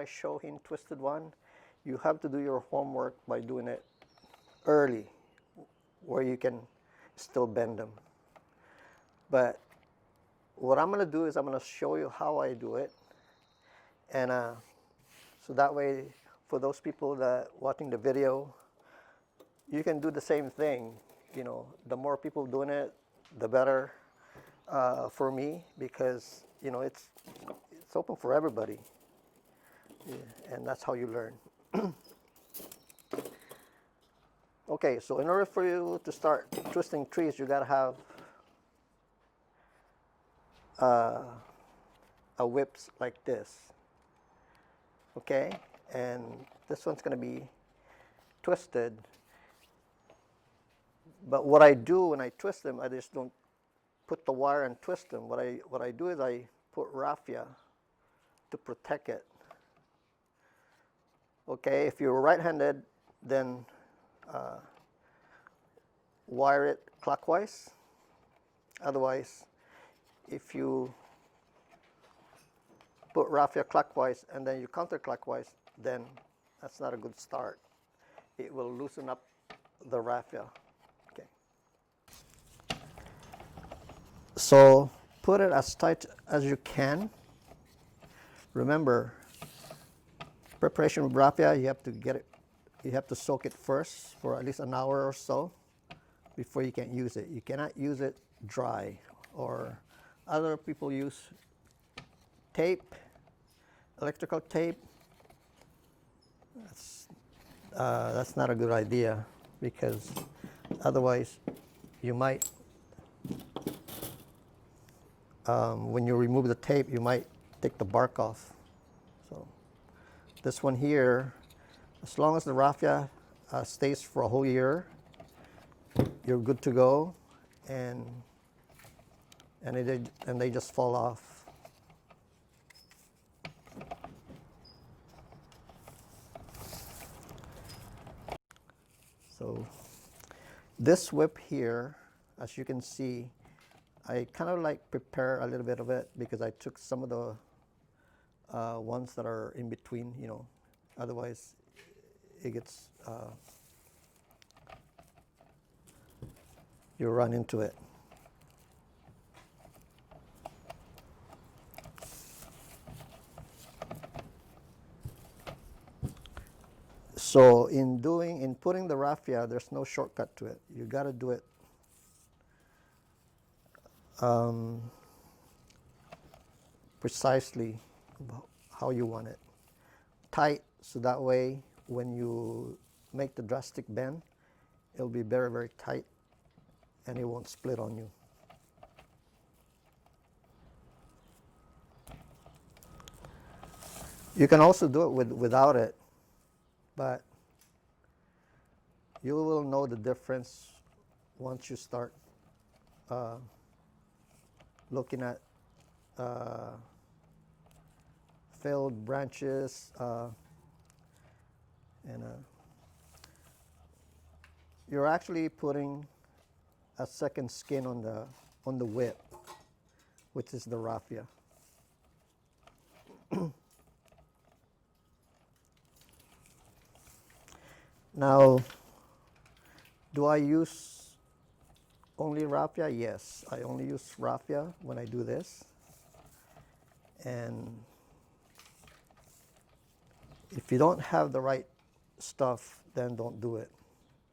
I show in Twisted One, you have to do your homework by doing it early, where you can still bend them. But what I'm going to do is I'm going to show you how I do it, and so that way, for those people that watching the video, you can do the same thing. You know, the more people doing it, the better for me, because you know it's open for everybody, yeah, and that's how you learn. Okay, so in order for you to start twisting trees, you gotta have a whip like this. Okay, and this one's gonna be twisted. But what I do when I twist them, I just don't put the wire and twist them. What I do is I put raffia to protect it. Okay, if you're right-handed, then wire it clockwise. Otherwise, if you put raffia clockwise and then you counterclockwise, then that's not a good start. It will loosen up the raffia. Okay. So put it as tight as you can. Remember, preparation with raffia, you have to get it, you have to soak it first for at least an hour or so before you can use it. You cannot use it dry, or other people use tape, electrical tape. That's not a good idea, because otherwise you might, when you remove the tape, you might take the bark off. So this one here, as long as the raffia stays for a whole year, you're good to go, and they just fall off. So this whip here, as you can see, I kind of like prepare a little bit of it, because I took some of the ones that are in between, you know, otherwise it gets, you run into it. So in putting the raffia, there's no shortcut to it. You got to do it precisely how you want it. Tight, so that way when you make the drastic bend, it'll be very, very tight and it won't split on you. You can also do it without it, but you will know the difference once you start looking at failed branches, and you're actually putting a second skin on the whip, which is the raffia. Now, do I use only raffia? Yes, I only use raffia when I do this. And if you don't have the right stuff, then don't do it.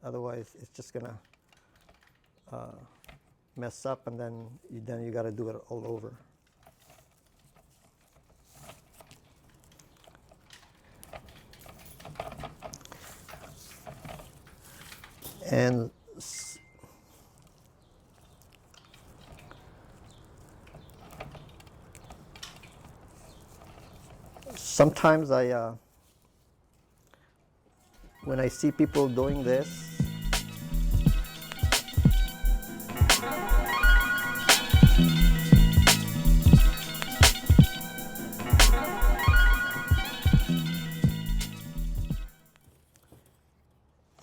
Otherwise, it's just gonna mess up, and then you got to do it all over. And sometimes when I see people doing this,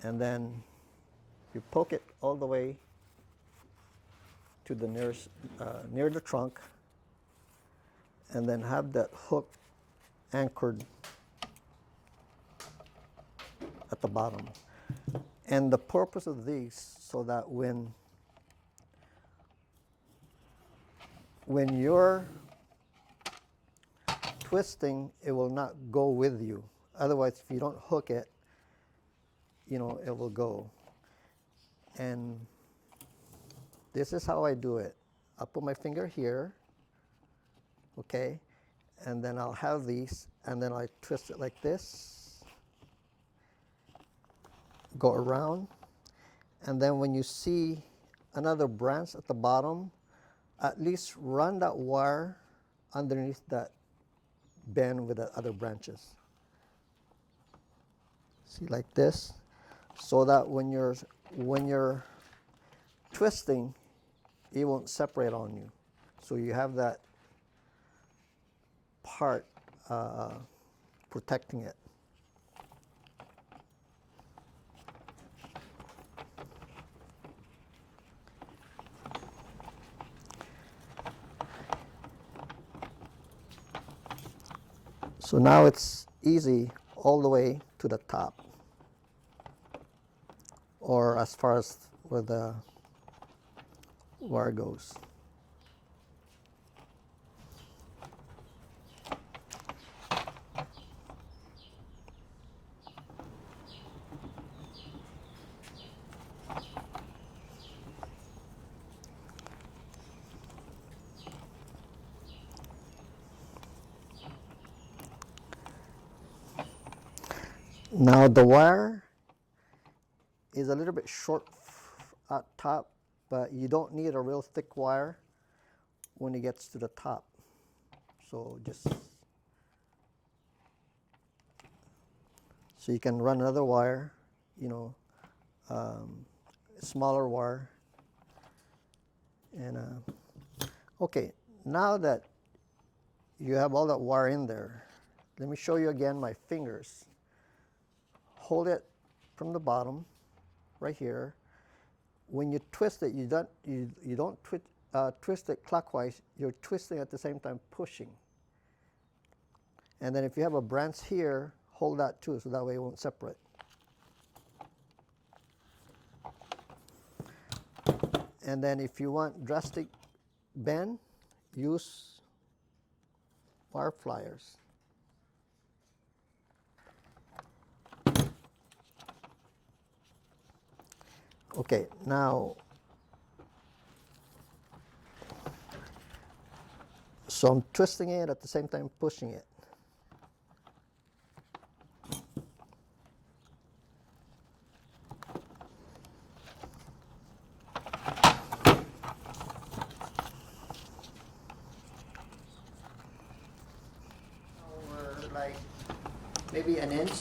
and then you poke it all the way to the nearest, near the trunk, and then have that hook anchored at the bottom. And the purpose of these, so that when you're twisting, it will not go with you. Otherwise, if you don't hook it, you know, it will go. And this is how I do it. I'll put my finger here, okay? And then I'll have these, and then I twist it like this, go around, and then when you see another branch at the bottom, at least run that wire underneath that bend with the other branches. See, like this, so that when you're twisting, it won't separate on you. So you have that part protecting it. So now it's easy all the way to the top, or as far as where the wire goes. Now the wire is a little bit short at top, but you don't need a real thick wire when it gets to the top. So you can run another wire, you know, smaller wire. And okay, now that you have all that wire in there, let me show you again my fingers. Hold it from the bottom, right here. When you twist it, you don't twist it clockwise. You're twisting at the same time, pushing. And then if you have a branch here, hold that too, so that way it won't separate. And then if you want drastic bend, use wire pliers. Okay, now, so I'm twisting it at the same time pushing it. We're like maybe an inch.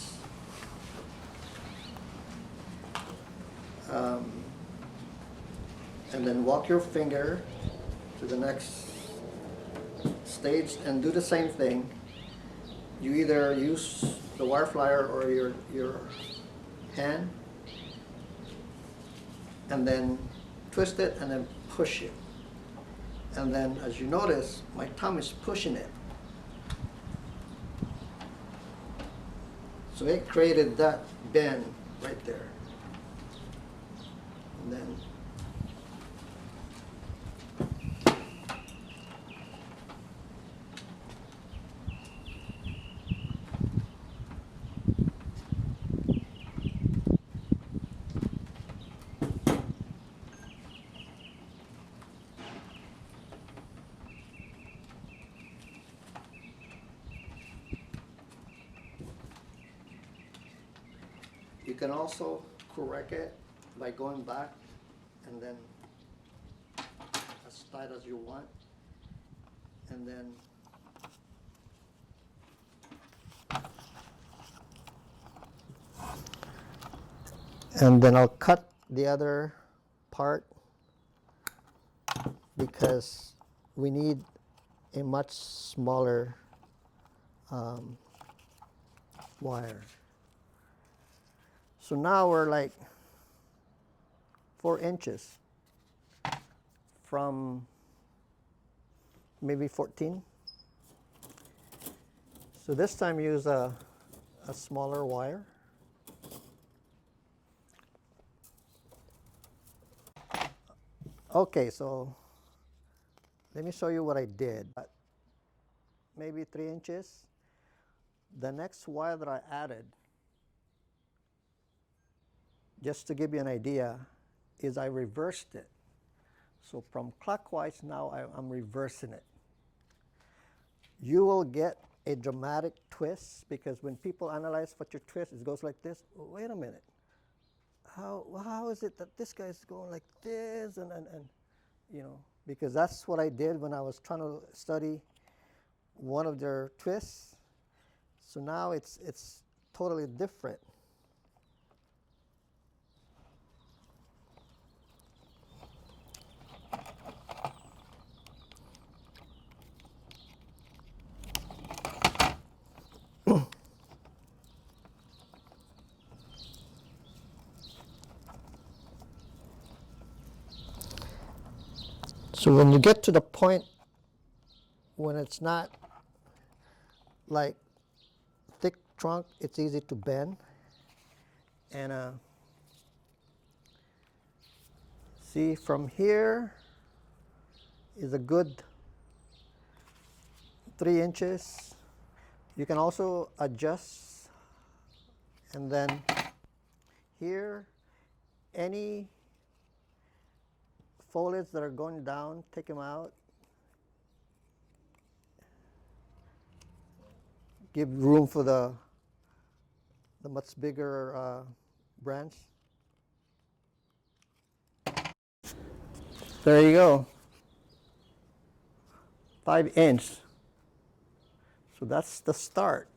And then walk your finger to the next stage and do the same thing. You either use the wire flyer or your hand, and then twist it and then push it. And then as you notice, my thumb is pushing it. So it created that bend right there. And then you can also correct it by going back and then as tight as you want, and then I'll cut the other part because we need a much smaller wire. So now we're like 4 inches from maybe 14. So this time use a smaller wire. Okay, so let me show you what I did. Maybe 3 inches. The next wire that I added, just to give you an idea, is I reversed it. So from clockwise now I'm reversing it. You will get a dramatic twist because when people analyze what your twist, it goes like this. Wait a minute. How is it that this guy's going like this and you know, because that's what I did when I was trying to study one of their twists. So now it's totally different. So when you get to the point when it's not like thick trunk, it's easy to bend. And see, from here is a good 3 inches. You can also adjust, and then here, any foliage that are going down, take them out. Give room for the much bigger branch. There you go. 5 inch. So that's the start.